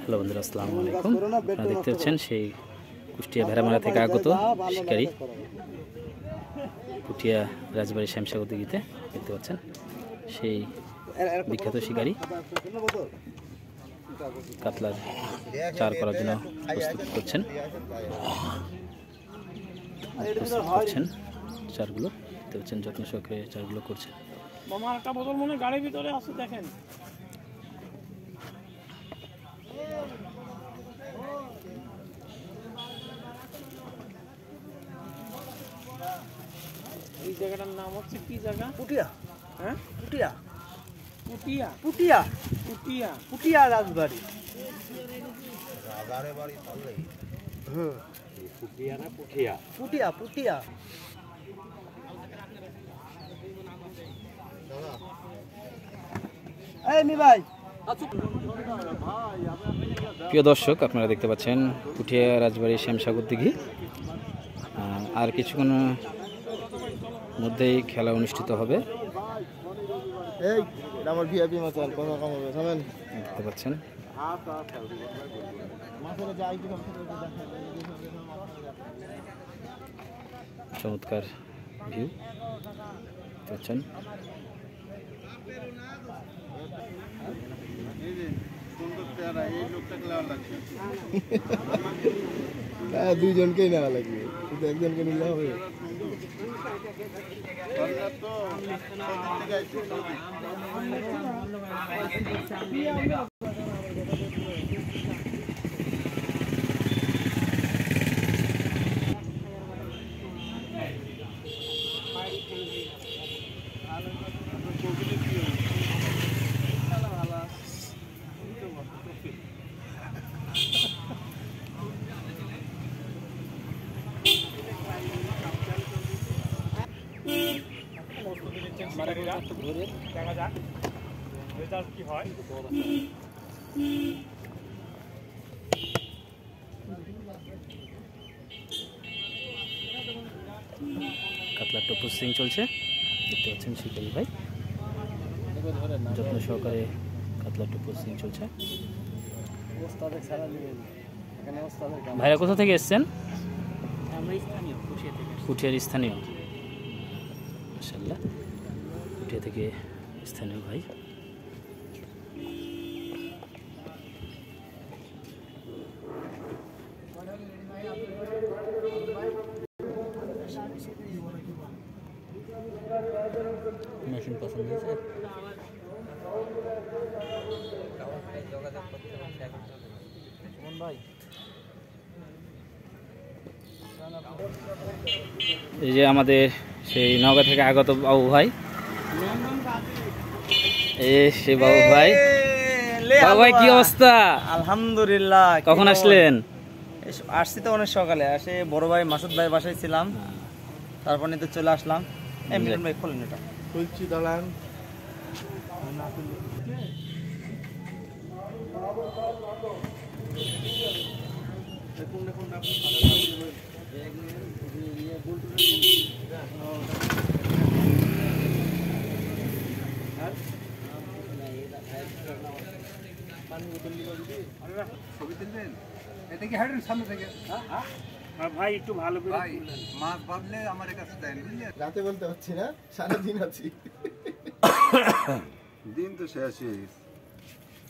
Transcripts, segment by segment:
Hello বন্ধুরা, আসসালামু আলাইকুম। আপনারা দেখতে পাচ্ছেন সেই কুষ্টিয়া ভেড়ামারা থেকে আগত শিকারী পুঠিয়া রাজবাড়ি শ্যামসাগর দিঘিতে দেখতে পাচ্ছেন সেই বিখ্যাত শিকারী কাতলার চার করার জন্য প্রস্তুত করছেন চারগুলো দেখতে পাচ্ছেন, যত্ন সহকারে চারগুলো করছেন। মামার একটা বোতল মনে গাড়ির ভিতরে আছে, দেখেন। এই জায়গাটার নাম হচ্ছে কি জায়গা? পুটিয়া। হ্যাঁ, পুটিয়া পুটিয়া পুটিয়া পুটিয়া পুটিয়া রাজবাড়ি। রাজারে বাড়ি পারলে হুম, পুটিয়া না পুঠিয়া? পুটিয়া পুটিয়া। এই মি ভাই, প্রিয় দর্শক, আপনারা দেখতে পাচ্ছেন পুঠিয়া রাজবাড়ি শ্যামসাগর দিঘি। আর কিছুক্ষণের মধ্যেই খেলা অনুষ্ঠিত হবে। এই আমার ভিআইপি মাছ আর কথা কম হবে, থামেন। দেখতে পাচ্ছেন মাছের যাই কি চমৎকার ভিউ দেখছেন। দুইজনকেই নেওয়া লাগবে, শুধু একজনকে নিলে হবে। দেখা যাক রেজাল্ট কি হয়। কাতলার টো প্রসেসিং চলছে, দেখতে পাচ্ছেন শিকারি ভাই যত্ন সহকারে কাতলার টো প্রসেসিং চলছে। ভাইরা কোথা থেকে এসছেন? পুঠিয়ার স্থানীয়, মাশাআল্লাহ, পুঠিয়া থেকে স্থানীয় ভাই। মেশিন পছন্দ হয়েছে? এই যে আমাদের সেই নওগাঁ থেকে আগত বাবু ভাই, সে বাবু ভাই। বাবু ভাই, কি অবস্থা? আলহামদুলিল্লাহ। কখন আসলেন? আসছি তো অনেক সকালে, আসে বড় ভাই মাসুদ ভাই বাসায় ছিলাম, তারপর নিতে চলে আসলাম। মিলন ভাই খোলেন, এটা খুলছি, দাঁড়ান। এটা কি হাইডেন সামনে থেকে? ভাই একটু ভালো করে ভাই মাছ ভাবলে আমার কাছে দেন, বুঝলেন? রাতে বলতে পারছি না, সারাদিন আছি। দিন তো শেষই।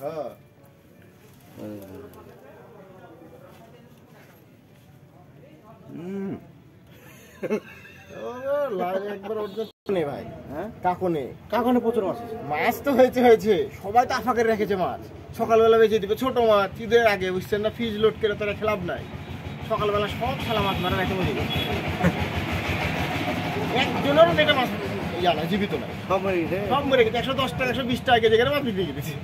হ্যাঁ, ভাই। হ্যাঁ, কাকনে প্রচুর মাছ। মাছ তো হয়েছে, সবাই তো আফা করে রেখেছে মাছ। সকালবেলা বেঁচে দিবে ছোট মাছ, ঈদের আগে, বুঝছেন না? ফ্রিজ লোড করে তারা খেলাব নাই। সকালবেলা সব খেলা মাছ মারা রেখে বলি, একজনেরও পেটে মাছ না, জীবিত নাই, সব মরে গেছে। 110 টাকা 120 টাকা কেজি করে মাছ বিক্রি গেছে।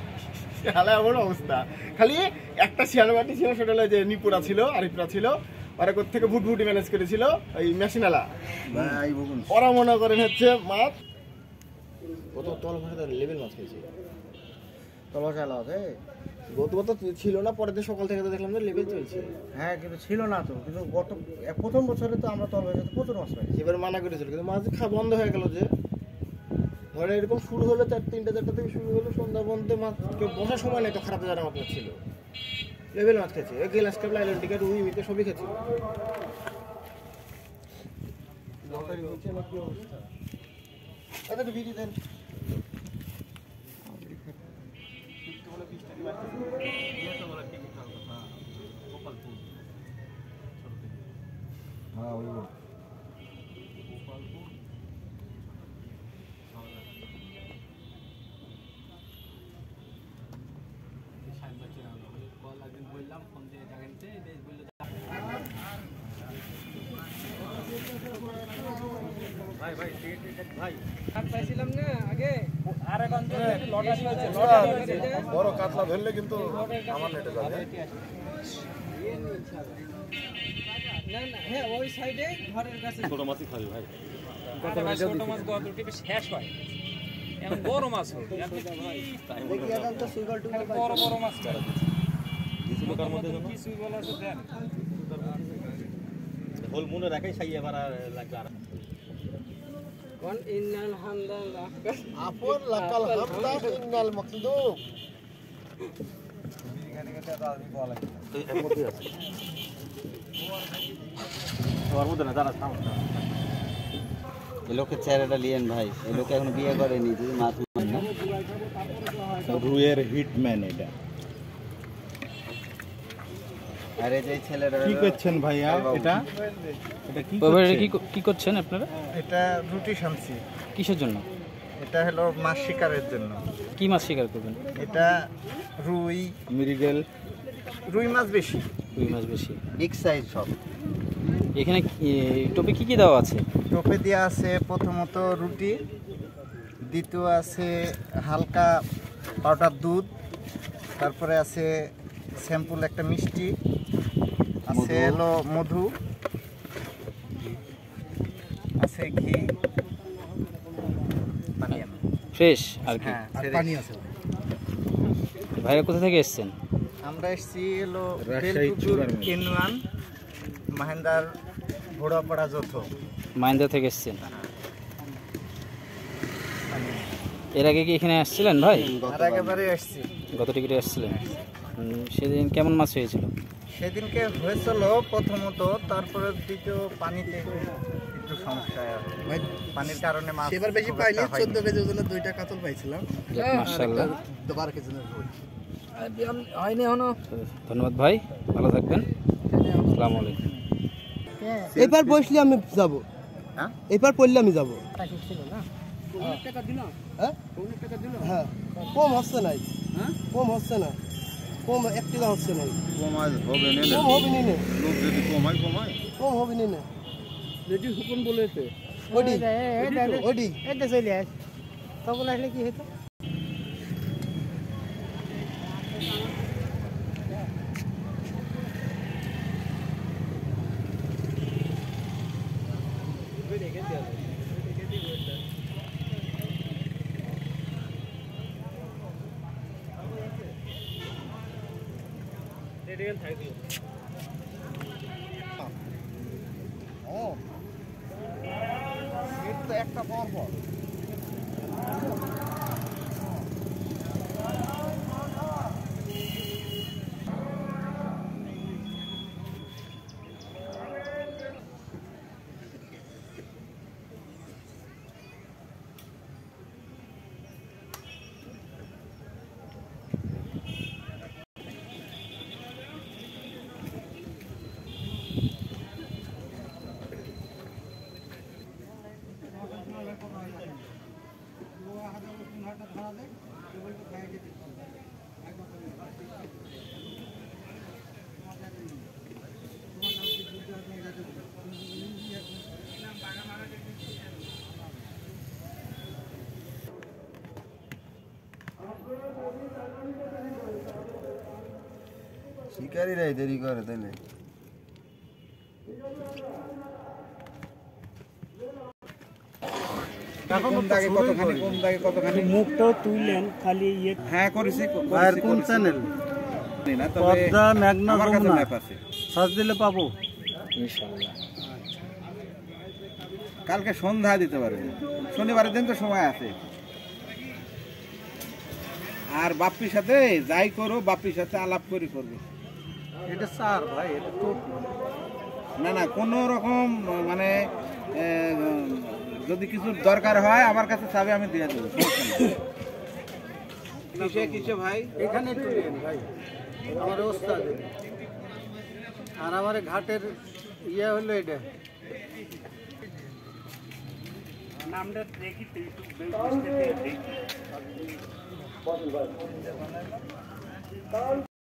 আমার অবস্থা। খালি একটা শিয়ানো মাটি ছিল, সেটা হলো যে নিপুরা ছিল, আরিফরা ছিল, ওরা থেকে ভুটভুটি ম্যানেজ করেছিল, ওই মেশিনালা। ওরা মনে করেন হচ্ছে মাছ কত তল ভাষা লেভেল মাছ খেয়েছে। তলচালা আছে গত ছিল না, পরের দিন সকাল থেকে তো দেখলাম যে লেভেল চলছে। হ্যাঁ, কিন্তু ছিল না তো, কিন্তু গত প্রথম বছরে তো আমরা তল ভাষাতে প্রচুর মাছ পাই। এবার মানা করেছিল, কিন্তু মাছ খাওয়া বন্ধ হয়ে গেল। যে ধরে এরকম শুরু হলো 3টা 4টা থেকে শুরু হলো, সন্ধ্যা পর্যন্ত মাছ কেউ বসার সময় নেই, তো খারাপ জানা মাছ ছিল। লেভেল মাছ খেয়েছে, গ্লাস কাপ, লাইলন টিকা, রুই মিতে সবই খেয়েছে। ভিডিও দেন। বড় কাতলা ধরলে কিন্তু আমার নেটে যাবে। হ্যাঁ ওই সাইডে ঘরের কাছে ছোট মাছই খাবি ভাই। ছোট মাছ গত টিপে শেষ হয়, এখন বড় মাছ হয়। বড় বড় মাছ কিছু লোকের মধ্যে কিছু বলা আছে দেন হোল মনে রাখাই সাইয়া বাড়া লাগবে। আর কোন ইন্নাল হামদাল্লাহ আপন লাকাল হামদা ইন্নাল মাকদুম। তো এর মধ্যে আছে ওর মধ্যে না, দাঁড়া থাম। এই লোকের চেহারাটা লিয়েন ভাই, এই লোকে এখন বিয়ে করেনি, যদি মাছ মান না। রুইয়ের হিটম্যান এটা। আরে যে ছেলেটা কি করছেন ভাইয়া এটা? এটা কি কি করছেন আপনারা? এটা রুটি শামসি। কিসের জন্য? এটা হলো মাছ শিকারের জন্য। কি মাছ শিকার করবেন? এটা রুই, মৃগেল, রুই মাছ বেশি। রুই মাছ বেশি, বিগ সাইজ সব। এখানে টোপে কি কি দেওয়া আছে? টোপে দেওয়া আছে প্রথমত রুটি, দ্বিতীয় আছে হালকা পাউডার দুধ, তারপরে আছে স্যাম্পল একটা মিষ্টি, আছে হলো মধু, আছে ঘি, ফ্রেশ আর কি। হ্যাঁ পানি আছে। ভাইরা কোথা থেকে এসেছেন? আমরা এসেছি হলো বেলপুকুর কেনুয়ান মাহেন্দার ঘোড়াপাড়া যৌথ। মাইন্দা থেকে এসেছেন। এর আগে কি এখানে আসছিলেন ভাই? আর একেবারে এসেছি। গত টিকিটে আসছিলেন। সেদিন কেমন মাছ হয়েছিল? সেদিনকে হয়েছিল প্রথমত, তারপরে দ্বিতীয় পানিতে একটু সমস্যা, পানির কারণে মাছ এবার বেশি পাইনি। 14 কেজি ওজনের 2টা কাতল পাইছিলাম। মাশাআল্লাহ, 12 কেজি রুই হয়নি এখনো। ধন্যবাদ ভাই, ভালো থাকবেন। আসসালামু আলাইকুম। এবার বসলে আমি যাব, হ্যাঁ এবার পড়লে আমি যাব। টাকা দিলাম, হ্যাঁ টাকা দিলাম। হ্যাঁ, কম হচ্ছে না, কম হচ্ছে না, কম 1 টাকা হচ্ছে না। কমাই হবে না, কম হবে নি না, লোক যদি কমাই কম হবে নি না। যদি হুকুম বলেছে ওডি ওডি এটা চলে আস, তখন আসলে কি হতো? একটা পর পর শিকারীরাই দেরি করে তাইলে। মুখটাও তুললেন খালি ইয়ে। হ্যাঁ করেছি। আর কোন চ্যানেল? পদ্মা, মেঘনা, যমুনা সার্চ দিলে পাবো ইনশাআল্লাহ। কালকে সন্ধ্যা দিতে পারবে, শনিবারের দিন তো সময় আছে। আর বাপ্পির সাথে যাই করো, বাপ্পির সাথে আলাপ করে করবে। এটা স্যার ভাই, এটা তো না না কোনো রকম মানে যদি কিছু দরকার হয় আমার কাছে চাবি আমি দিয়ে দেবো। কিসে কিসে ভাই? এখানে তুলেন ভাই, আমার ওস্তাদ। আর আমার ঘাটের ইয়ে হলো এটা। নামটা দেখি তো একটু